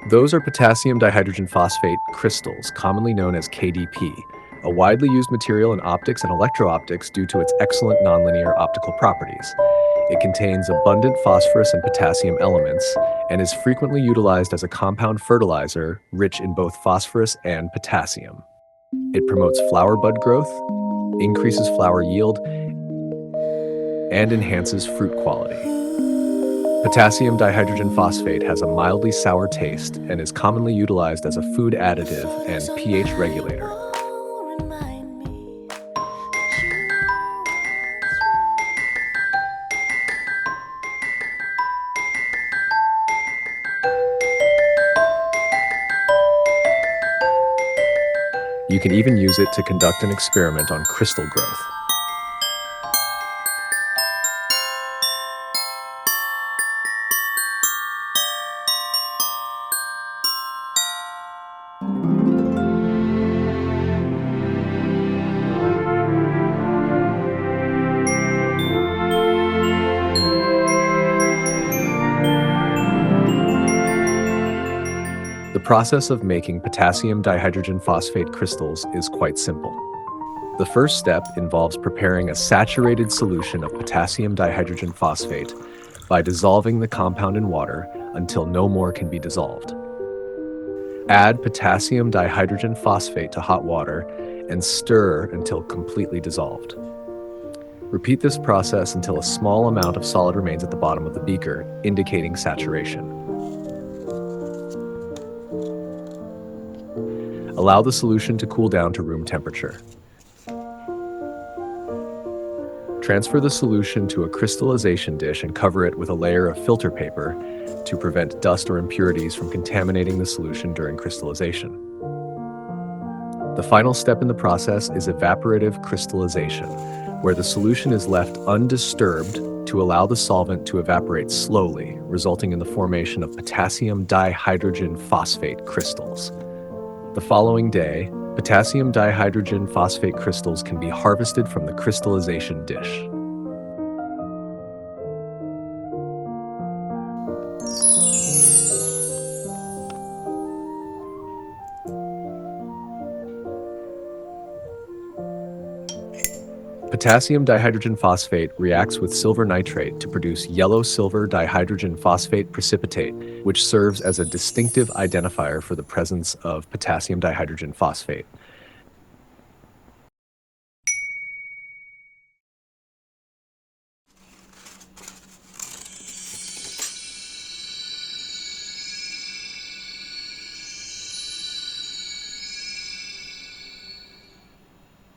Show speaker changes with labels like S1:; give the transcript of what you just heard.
S1: Those are potassium dihydrogen phosphate crystals, commonly known as KDP, a widely used material in optics and electro-optics due to its excellent nonlinear optical properties. It contains abundant phosphorus and potassium elements and is frequently utilized as a compound fertilizer rich in both phosphorus and potassium. It promotes flower bud growth, increases flower yield, and enhances fruit quality. Potassium dihydrogen phosphate has a mildly sour taste and is commonly utilized as a food additive and pH regulator. You can even use it to conduct an experiment on crystal growth. The process of making potassium dihydrogen phosphate crystals is quite simple. The first step involves preparing a saturated solution of potassium dihydrogen phosphate by dissolving the compound in water until no more can be dissolved. Add potassium dihydrogen phosphate to hot water and stir until completely dissolved. Repeat this process until a small amount of solid remains at the bottom of the beaker, indicating saturation. Allow the solution to cool down to room temperature. Transfer the solution to a crystallization dish and cover it with a layer of filter paper to prevent dust or impurities from contaminating the solution during crystallization. The final step in the process is evaporative crystallization, where the solution is left undisturbed to allow the solvent to evaporate slowly, resulting in the formation of potassium dihydrogen phosphate crystals. The following day, potassium dihydrogen phosphate crystals can be harvested from the crystallization dish. Potassium dihydrogen phosphate reacts with silver nitrate to produce yellow-silver dihydrogen phosphate precipitate, which serves as a distinctive identifier for the presence of potassium dihydrogen phosphate.